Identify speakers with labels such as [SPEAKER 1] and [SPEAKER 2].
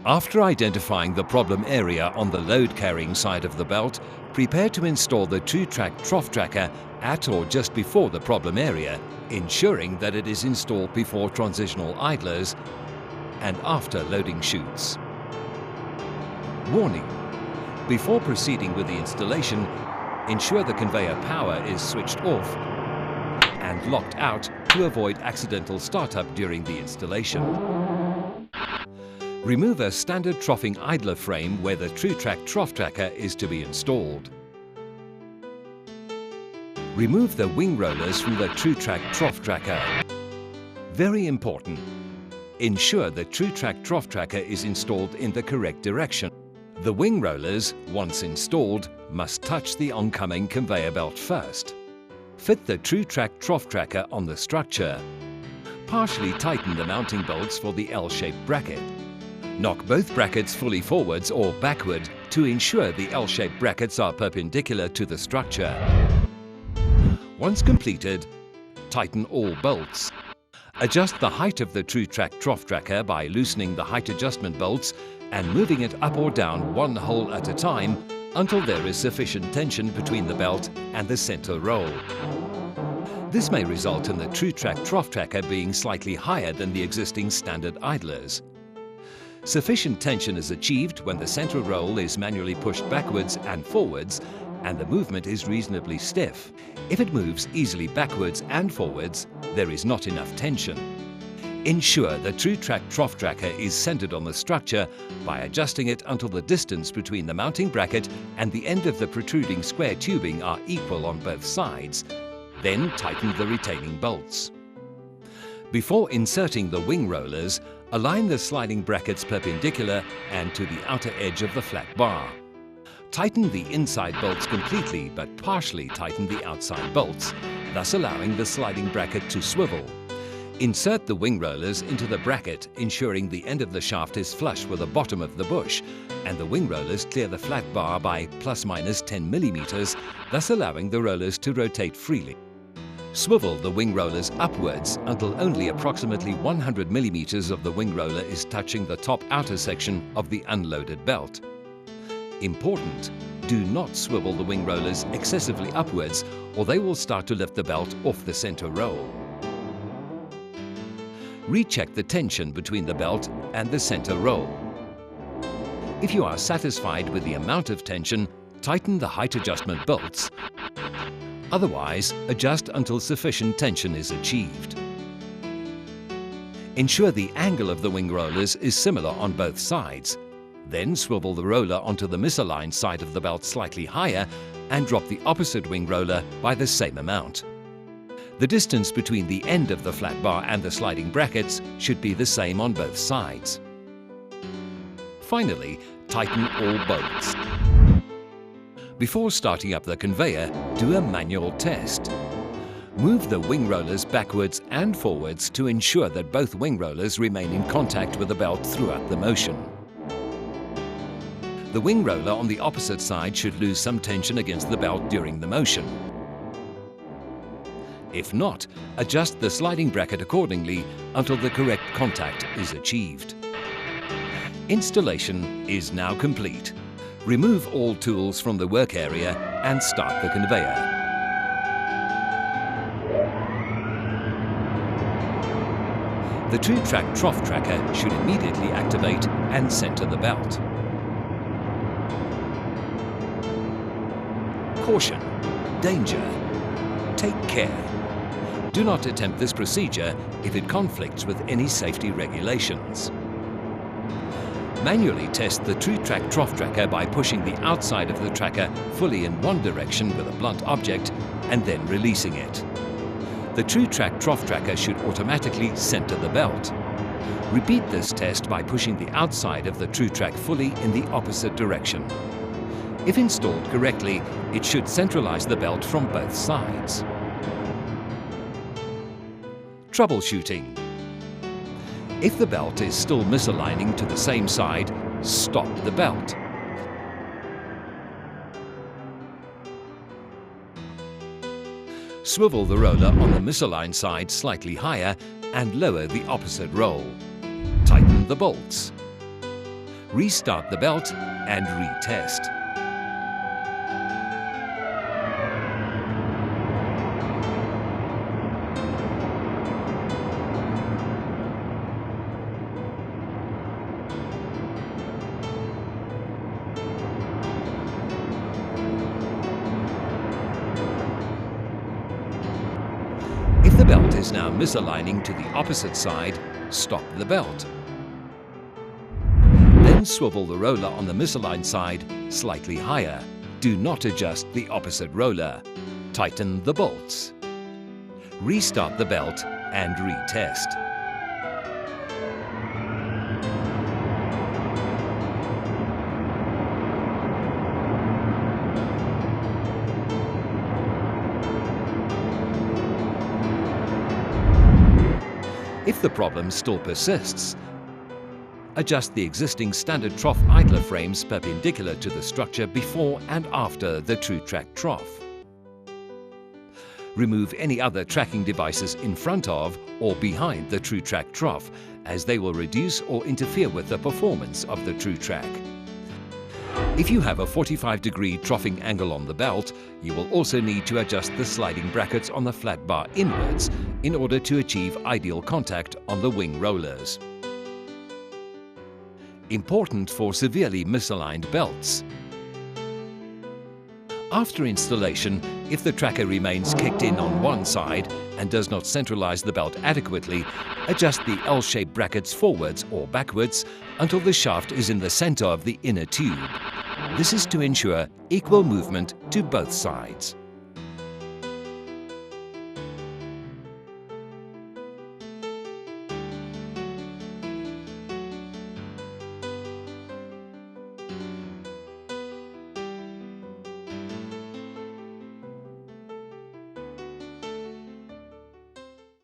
[SPEAKER 1] After identifying the problem area on the load-carrying side of the belt, prepare to install the TrueTrack trough tracker at or just before the problem area, ensuring that it is installed before transitional idlers and after loading chutes. Warning: before proceeding with the installation, ensure the conveyor power is switched off and locked out to avoid accidental startup during the installation. Remove a standard troughing idler frame where the TrueTrack trough tracker is to be installed. Remove the wing rollers from the TrueTrack trough tracker. Very important, ensure the TrueTrack trough tracker is installed in the correct direction. The wing rollers, once installed, must touch the oncoming conveyor belt first. Fit the TrueTrack trough tracker on the structure. Partially tighten the mounting bolts for the L-shaped bracket. Knock both brackets fully forwards or backward to ensure the L-shaped brackets are perpendicular to the structure. Once completed, tighten all bolts. Adjust the height of the TrueTrack trough tracker by loosening the height adjustment bolts and moving it up or down one hole at a time until there is sufficient tension between the belt and the center roll. This may result in the TrueTrack trough tracker being slightly higher than the existing standard idlers. Sufficient tension is achieved when the center roll is manually pushed backwards and forwards and the movement is reasonably stiff. If it moves easily backwards and forwards, there is not enough tension. Ensure the TrueTrack trough tracker is centered on the structure by adjusting it until the distance between the mounting bracket and the end of the protruding square tubing are equal on both sides. Then tighten the retaining bolts. Before inserting the wing rollers, align the sliding brackets perpendicular and to the outer edge of the flat bar. Tighten the inside bolts completely but partially tighten the outside bolts, thus allowing the sliding bracket to swivel. Insert the wing rollers into the bracket, ensuring the end of the shaft is flush with the bottom of the bush, and the wing rollers clear the flat bar by ± 10 mm, thus allowing the rollers to rotate freely. Swivel the wing rollers upwards until only approximately 100 mm of the wing roller is touching the top outer section of the unloaded belt. Important: do not swivel the wing rollers excessively upwards or they will start to lift the belt off the center roll. Recheck the tension between the belt and the center roll. If you are satisfied with the amount of tension, tighten the height adjustment bolts. Otherwise, adjust until sufficient tension is achieved. Ensure the angle of the wing rollers is similar on both sides. Then swivel the roller onto the misaligned side of the belt slightly higher and drop the opposite wing roller by the same amount. The distance between the end of the flat bar and the sliding brackets should be the same on both sides. Finally, tighten all bolts. Before starting up the conveyor, do a manual test. Move the wing rollers backwards and forwards to ensure that both wing rollers remain in contact with the belt throughout the motion. The wing roller on the opposite side should lose some tension against the belt during the motion. If not, adjust the sliding bracket accordingly until the correct contact is achieved. Installation is now complete. Remove all tools from the work area and start the conveyor. The TrueTrack trough tracker should immediately activate and center the belt. Caution, danger, take care. Do not attempt this procedure if it conflicts with any safety regulations. Manually test the TrueTrack trough tracker by pushing the outside of the tracker fully in one direction with a blunt object and then releasing it. The TrueTrack trough tracker should automatically center the belt. Repeat this test by pushing the outside of the TrueTrack fully in the opposite direction. If installed correctly, it should centralize the belt from both sides. Troubleshooting. If the belt is still misaligning to the same side, stop the belt. Swivel the roller on the misaligned side slightly higher and lower the opposite roll. Tighten the bolts. Restart the belt and retest. If the belt is now misaligning to the opposite side, stop the belt. Then swivel the roller on the misaligned side slightly higher. Do not adjust the opposite roller. Tighten the bolts. Restart the belt and retest. If the problem still persists, adjust the existing standard trough idler frames perpendicular to the structure before and after the TrueTrack trough. Remove any other tracking devices in front of or behind the TrueTrack trough, as they will reduce or interfere with the performance of the TrueTrack. If you have a 45-degree troughing angle on the belt, you will also need to adjust the sliding brackets on the flat bar inwards in order to achieve ideal contact on the wing rollers. Important for severely misaligned belts. After installation, if the tracker remains kicked in on one side and does not centralize the belt adequately, adjust the L-shaped brackets forwards or backwards until the shaft is in the center of the inner tube. This is to ensure equal movement to both sides.